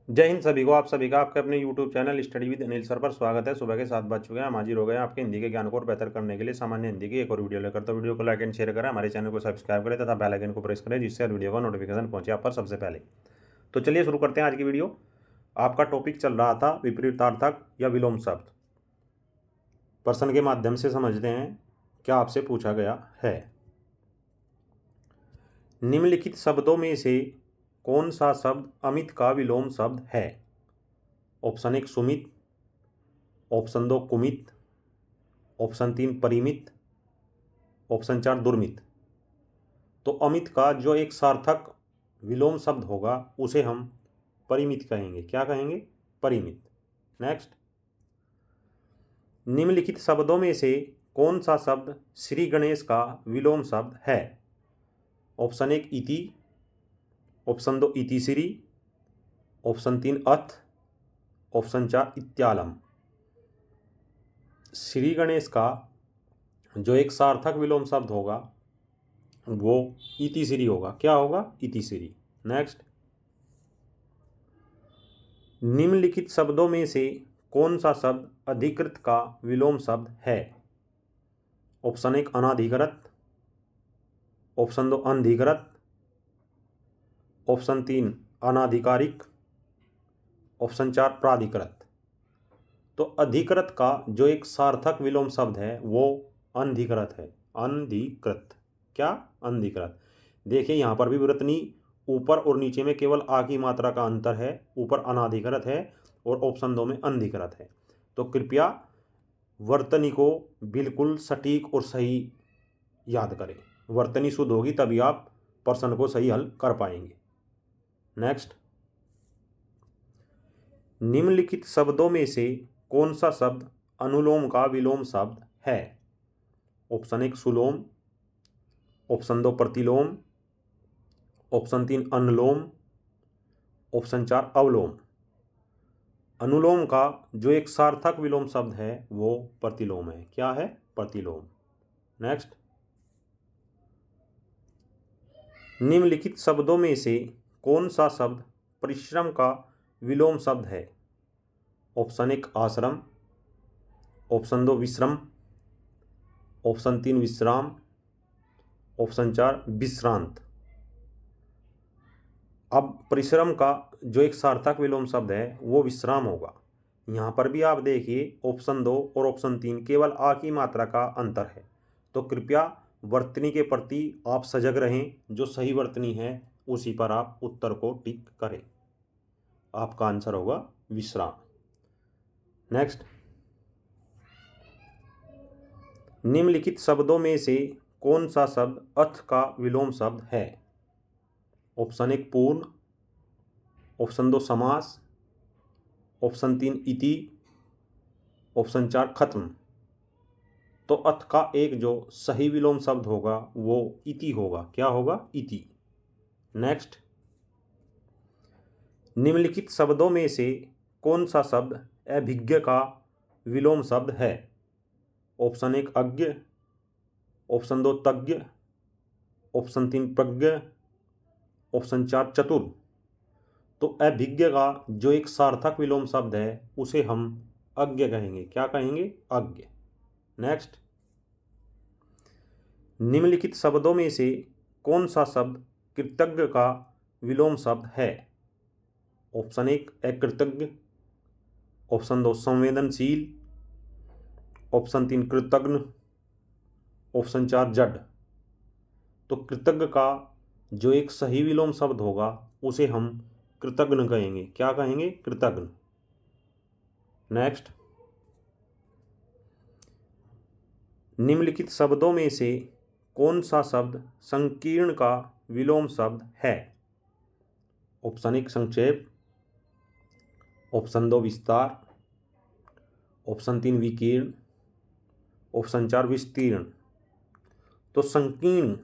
जय हिंद सभी को। आप सभी का आपके अपने YouTube channel study with Anil sir पर स्वागत है। सुबह के 7 बज चुके हैं। हम हाजिर हो गए हैं आपके हिंदी के ज्ञान को और बेहतर करने के लिए सामान्य हिंदी की एक और वीडियो लेकर। तो वीडियो को लाइक एंड शेयर करें, हमारे चैनल को सब्सक्राइब करें तथा बेल आइकन को प्रेस करें, जिससे हर वीडियो का नोटिफिकेशन पहुंचे आप पर सबसे पहले। तो चलिए शुरू करते हैं आज की वीडियो। आपका टॉपिक चल रहा था विपरीतार्थक या विलोम शब्द। प्रश्न के माध्यम से समझते हैं क्या आपसे पूछा गया है। निम्नलिखित शब्दों में से कौन सा शब्द अमित का विलोम शब्द है? ऑप्शन 1 सुमित, ऑप्शन 2 कुमित, ऑप्शन 3 परिमित, ऑप्शन 4 दुर्मित। तो अमित का जो एक सार्थक विलोम शब्द होगा उसे हम परिमित कहेंगे। क्या कहेंगे? परिमित। नेक्स्ट, निम्नलिखित शब्दों में से कौन सा शब्द श्री गणेश का विलोम शब्द है? ऑप्शन 1 इति, ऑप्शन 2 इतिश्री, ऑप्शन 3 अथ, ऑप्शन 4 इत्यालम। श्री गणेश का जो एक सार्थक विलोम शब्द होगा वो इतिश्री होगा। क्या होगा? इतिश्री। नेक्स्ट, निम्नलिखित शब्दों में से कौन सा शब्द अधिकृत का विलोम शब्द है? ऑप्शन 1 अनाधिकृत, ऑप्शन 2 अनधिकृत, ऑप्शन 3 अनाधिकारिक, ऑप्शन 4 प्राधिकृत। तो अधिकृत का जो एक सार्थक विलोम शब्द है वो अनधिकृत है। अनधिकृत। क्या? अनधिकृत। देखिए यहाँ पर भी वर्तनी ऊपर और नीचे में केवल आ की मात्रा का अंतर है। ऊपर अनाधिकृत है और ऑप्शन 2 में अनधिकृत है। तो कृपया वर्तनी को बिल्कुल सटीक और सही याद करें। वर्तनी शुद्ध होगी तभी आप प्रश्न को सही हल कर पाएंगे। नेक्स्ट, निम्नलिखित शब्दों में से कौन सा शब्द अनुलोम का विलोम शब्द है? ऑप्शन 1 सुलोम, ऑप्शन 2 प्रतिलोम, ऑप्शन 3 अनुलोम, ऑप्शन 4 अवलोम। अनुलोम का जो एक सार्थक विलोम शब्द है वो प्रतिलोम है। क्या है? प्रतिलोम। नेक्स्ट, निम्नलिखित शब्दों में से कौन सा शब्द परिश्रम का विलोम शब्द है? ऑप्शन 1 आश्रम, ऑप्शन 2 विश्रम, ऑप्शन 3 विश्राम, ऑप्शन 4 विश्रांत। अब परिश्रम का जो एक सार्थक विलोम शब्द है वो विश्राम होगा। यहाँ पर भी आप देखिए ऑप्शन 2 और ऑप्शन 3 केवल आ की मात्रा का अंतर है। तो कृपया वर्तनी के प्रति आप सजग रहें। जो सही वर्तनी है उसी पर आप उत्तर को टिक करें। आपका आंसर होगा विश्राम। नेक्स्ट, निम्नलिखित शब्दों में से कौन सा शब्द अथ का विलोम शब्द है? ऑप्शन 1 पूर्ण, ऑप्शन 2 समास, ऑप्शन 3 इति, ऑप्शन 4 खत्म। तो अथ का एक जो सही विलोम शब्द होगा वो इति होगा। क्या होगा? इति। नेक्स्ट, निम्नलिखित शब्दों में से कौन सा शब्द अभिज्ञ का विलोम शब्द है? ऑप्शन 1 अज्ञ, ऑप्शन 2 तज्ञ, ऑप्शन 3 प्रज्ञ, ऑप्शन 4 चतुर। तो अभिज्ञ का जो एक सार्थक विलोम शब्द है उसे हम अज्ञ कहेंगे। क्या कहेंगे? अज्ञ। नेक्स्ट, निम्नलिखित शब्दों में से कौन सा शब्द कृतज्ञ का विलोम शब्द है? ऑप्शन 1 अकृतज्ञ, ऑप्शन 2 संवेदनशील, ऑप्शन 3 कृतज्ञ, ऑप्शन 4 जड। तो कृतज्ञ का जो एक सही विलोम शब्द होगा उसे हम कृतज्ञ कहेंगे। क्या कहेंगे? कृतज्ञ। नेक्स्ट, निम्नलिखित शब्दों में से कौन सा शब्द संकीर्ण का विलोम शब्द है? ऑप्शन 1 संक्षेप, ऑप्शन 2 विस्तार, ऑप्शन 3 विकीर्ण, ऑप्शन 4 विस्तीर्ण। तो संकीर्ण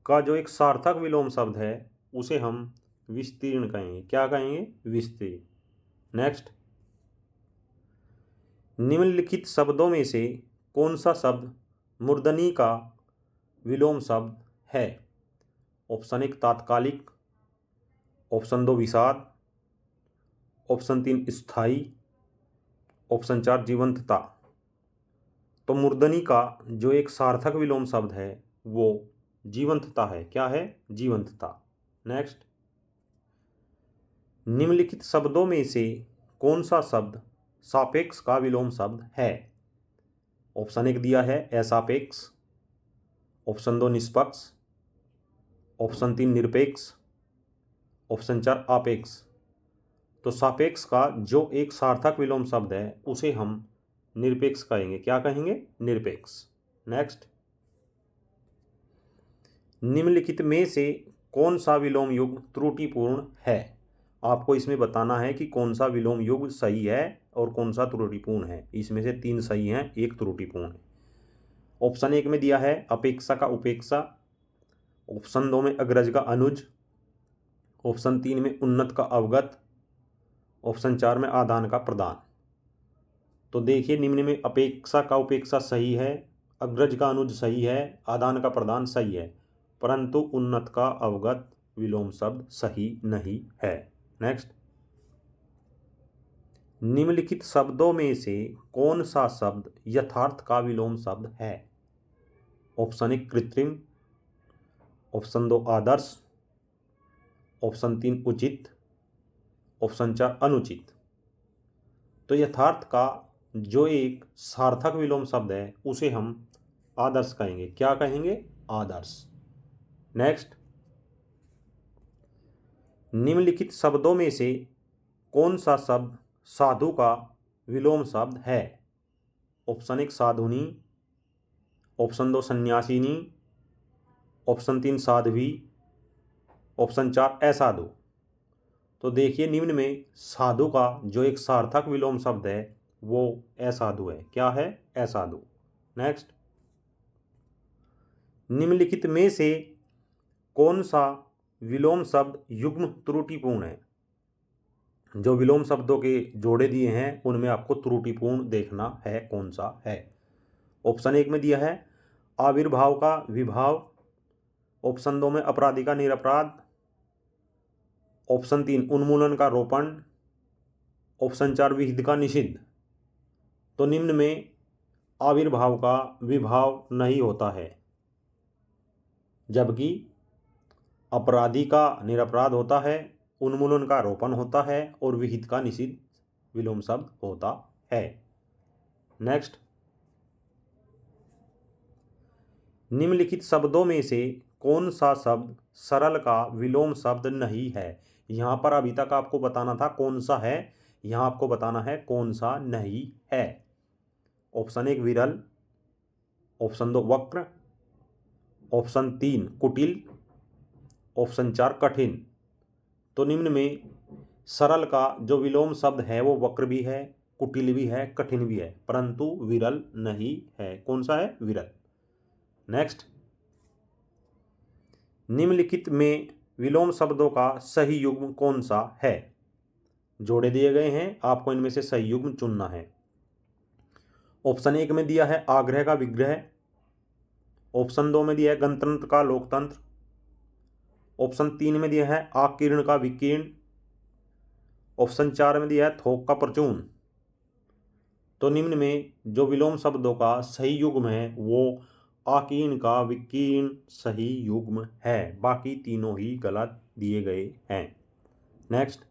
का जो एक सार्थक विलोम शब्द है उसे हम विस्तीर्ण कहेंगे। क्या कहेंगे? विस्तीर्ण। नेक्स्ट, निम्नलिखित शब्दों में से कौन सा शब्द मूर्धनी का विलोम शब्द है? ऑप्शन 1 तात्कालिक, ऑप्शन 2 विषाद, ऑप्शन 3 स्थायी, ऑप्शन 4 जीवंतता। तो मूर्धनी का जो एक सार्थक विलोम शब्द है वो जीवंतता है। क्या है? जीवंतता। नेक्स्ट, निम्नलिखित शब्दों में से कौन सा शब्द सापेक्ष का विलोम शब्द है? ऑप्शन 1 दिया है असापेक्ष, ऑप्शन 2 निष्पक्ष, ऑप्शन 3 निरपेक्ष, ऑप्शन 4 आपेक्ष। तो सापेक्ष का जो एक सार्थक विलोम शब्द है उसे हम निरपेक्ष कहेंगे। क्या कहेंगे? निरपेक्ष। नेक्स्ट, निम्नलिखित में से कौन सा विलोम युग्म त्रुटिपूर्ण है? आपको इसमें बताना है कि कौन सा विलोम युग्म सही है और कौन सा त्रुटिपूर्ण है। इसमें से 3 सही हैं, 1 त्रुटिपूर्ण है। ऑप्शन 1 में दिया है अपेक्षा का उपेक्षा, ऑप्शन 2 में अग्रज का अनुज, ऑप्शन 3 में उन्नत का अवगत, ऑप्शन 4 में आदान का प्रदान। तो देखिए, निम्न में अपेक्षा का उपेक्षा सही है, अग्रज का अनुज सही है, आदान का प्रदान सही है, परंतु उन्नत का अवगत विलोम शब्द सही नहीं है। नेक्स्ट, निम्नलिखित शब्दों में से कौन सा शब्द यथार्थ का विलोम शब्द है? ऑप्शन 1 कृत्रिम, ऑप्शन 2 आदर्श, ऑप्शन 3 उचित, ऑप्शन 4 अनुचित। तो यथार्थ का जो एक सार्थक विलोम शब्द है उसे हम आदर्श कहेंगे। क्या कहेंगे? आदर्श। नेक्स्ट, निम्नलिखित शब्दों में से कौन सा शब्द साधु का विलोम शब्द है? ऑप्शन 1 साधुनी, ऑप्शन 2 सन्यासिनी, ऑप्शन 3 साध्वी, ऑप्शन 4 असाधु। तो देखिए, निम्न में साधु का जो एक सार्थक विलोम शब्द है वो असाधु है। क्या है? असाधु। नेक्स्ट, निम्नलिखित में से कौन सा विलोम शब्द युग्म त्रुटिपूर्ण है? जो विलोम शब्दों के जोड़े दिए हैं उनमें आपको त्रुटिपूर्ण देखना है कौन सा है। ऑप्शन 1 में दिया है आविर्भाव का विभाव, ऑप्शन 2 में अपराधी का निरपराध, ऑप्शन 3 उन्मूलन का रोपण, ऑप्शन 4 विहित का निषिद्ध। तो निम्न में आविर्भाव का विभाव नहीं होता है, जबकि अपराधी का निरपराध होता है, उन्मूलन का रोपण होता है और विहित का निषिद्ध विलोम शब्द होता है। नेक्स्ट, निम्नलिखित शब्दों में से कौन सा शब्द सरल का विलोम शब्द नहीं है? यहाँ पर अभी तक आपको बताना था कौन सा है, यहाँ आपको बताना है कौन सा नहीं है। ऑप्शन 1 विरल, ऑप्शन 2 वक्र, ऑप्शन 3 कुटिल, ऑप्शन 4 कठिन। तो निम्न में सरल का जो विलोम शब्द है वो वक्र भी है, कुटिल भी है, कठिन भी है, परंतु विरल नहीं है। कौन सा है? विरल। नेक्स्ट, निम्नलिखित में विलोम शब्दों का सही युग्म कौन सा है? जोड़े दिए गए हैं, आपको इनमें से सही युग्म चुनना है। ऑप्शन 1 में दिया है आग्रह का विग्रह, ऑप्शन 2 में दिया है गणतंत्र का लोकतंत्र, ऑप्शन 3 में दिया है आकीर्ण का विकीर्ण, ऑप्शन 4 में दिया है थोक का परचून। तो निम्न में जो विलोम शब्दों का सही युग्म है वो आकीर्ण का विकीर्ण सही युग्म है, बाकी तीनों ही गलत दिए गए हैं। नेक्स्ट,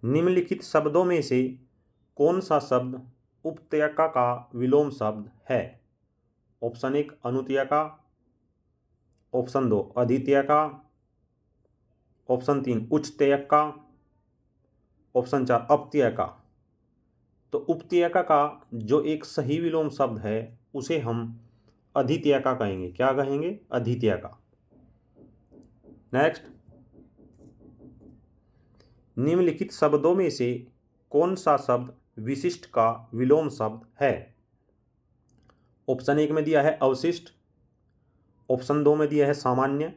निम्नलिखित शब्दों में से कौन सा शब्द उपत्यका का विलोम शब्द है? ऑप्शन 1 अनुत्यका, ऑप्शन 2 अधित्यका, ऑप्शन 3 उच्चत्यका, ऑप्शन 4 अपत्यका। तो उपत्यका का जो एक सही विलोम शब्द है उसे हम अधित्यका कहेंगे। क्या कहेंगे? अधित्यका। नेक्स्ट, निम्नलिखित शब्दों में से कौन सा शब्द विशिष्ट का विलोम शब्द है? ऑप्शन 1 में दिया है अवशिष्ट, ऑप्शन 2 में दिया है सामान्य,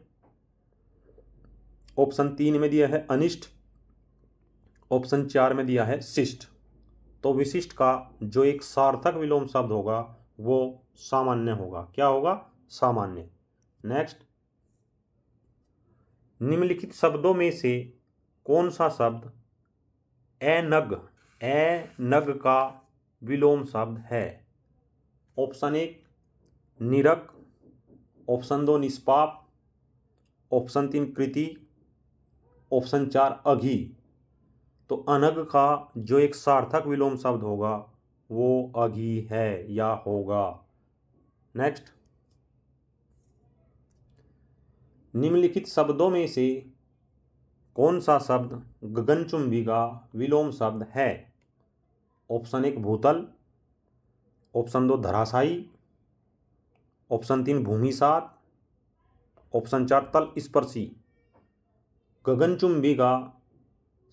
ऑप्शन 3 में दिया है अनिष्ट, ऑप्शन 4 में दिया है शिष्ट। तो विशिष्ट का जो एक सार्थक विलोम शब्द होगा वो सामान्य होगा। क्या होगा? सामान्य। नेक्स्ट, निम्नलिखित शब्दों में से कौन सा शब्द एनग का विलोम शब्द है? ऑप्शन 1 निरक, ऑप्शन 2 निष्पाप, ऑप्शन 3 कृति, ऑप्शन 4 अघी। तो अनग का जो एक सार्थक विलोम शब्द होगा वो अघी है या होगा। नेक्स्ट, निम्नलिखित शब्दों में से कौन सा शब्द गगनचुंबी का विलोम शब्द है? ऑप्शन 1 भूतल, ऑप्शन 2 धराशायी, ऑप्शन 3 भूमिसात, ऑप्शन 4 तल स्पर्शी। गगनचुंबी का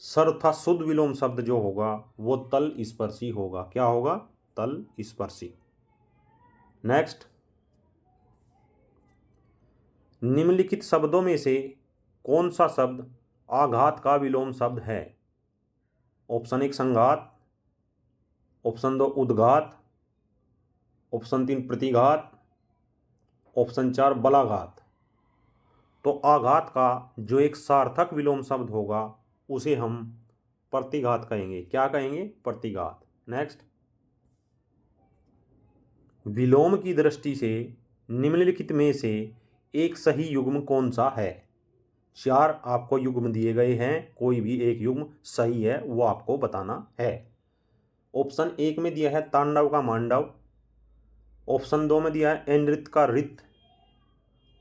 सर्वथा शुद्ध विलोम शब्द जो होगा वो तल स्पर्शी होगा। क्या होगा? तल स्पर्शी। नेक्स्ट, निम्नलिखित शब्दों में से कौन सा शब्द आघात का विलोम शब्द है? ऑप्शन 1 संघात, ऑप्शन 2 उद्घात, ऑप्शन 3 प्रतिघात, ऑप्शन 4 बलाघात। तो आघात का जो एक सार्थक विलोम शब्द होगा उसे हम प्रतिघात कहेंगे। क्या कहेंगे? प्रतिघात। नेक्स्ट, विलोम की दृष्टि से निम्नलिखित में से एक सही युग्म कौन सा है? 4 आपको युग्म दिए गए हैं, कोई भी एक युग्म सही है वो आपको बताना है। ऑप्शन 1 में दिया है तांडव का मांडव, ऑप्शन 2 में दिया है नृत्य का रित,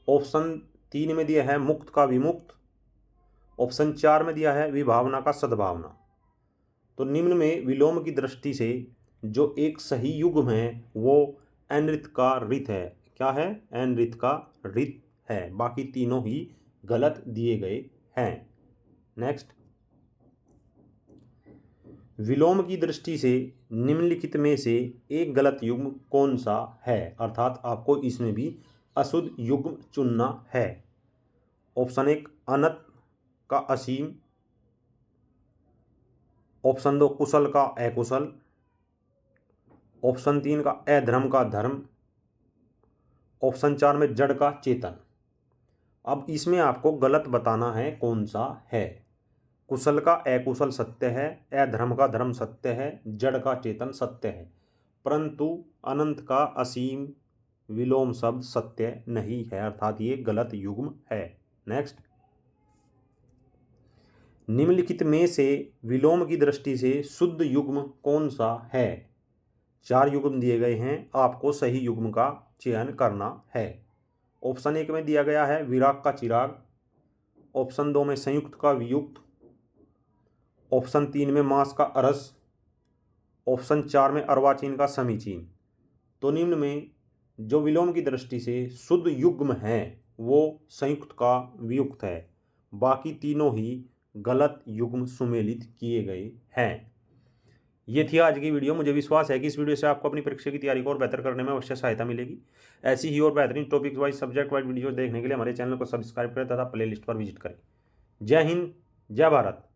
ऑप्शन 3 में दिया है मुक्त का विमुक्त, ऑप्शन 4 में दिया है विभावना का सद्भावना। तो निम्न में विलोम की दृष्टि से जो एक सही युग्म है वो नृत्य का रित है। क्या है? नृत्य का रित है। बाकी तीनों ही गलत दिए गए हैं। नेक्स्ट, विलोम की दृष्टि से निम्नलिखित में से एक गलत युग्म कौन सा है? अर्थात आपको इसमें भी अशुद्ध युग्म चुनना है। ऑप्शन 1 अनंत का असीम, ऑप्शन 2 कुशल का अकुशल, ऑप्शन 3 का अधर्म का धर्म, ऑप्शन 4 में जड़ का चेतन। अब इसमें आपको गलत बताना है कौन सा है। कुशल का अकुशल सत्य है, अधर्म का धर्म सत्य है, जड़ का चेतन सत्य है, परंतु अनंत का असीम विलोम शब्द सत्य नहीं है, अर्थात ये गलत युग्म है। नेक्स्ट, निम्नलिखित में से विलोम की दृष्टि से शुद्ध युग्म कौन सा है? 4 युग्म दिए गए हैं, आपको सही युग्म का चयन करना है। ऑप्शन 1 में दिया गया है विराग का चिराग, ऑप्शन 2 में संयुक्त का वियुक्त, ऑप्शन 3 में मांस का अरस, ऑप्शन 4 में अर्वाचीन का समीचीन। तो निम्न में जो विलोम की दृष्टि से शुद्ध युग्म है वो संयुक्त का वियुक्त है, बाकी तीनों ही गलत युग्म सुमेलित किए गए हैं। ये थी आज की वीडियो। मुझे विश्वास है कि इस वीडियो से आपको अपनी परीक्षा की तैयारी को और बेहतर करने में अवश्य सहायता मिलेगी। ऐसी ही और बेहतरीन topic wise subject wise video देखने के लिए हमारे चैनल को सब्सक्राइब करें तथा प्लेलिस्ट पर विजिट करें। जय हिंद, जय भारत।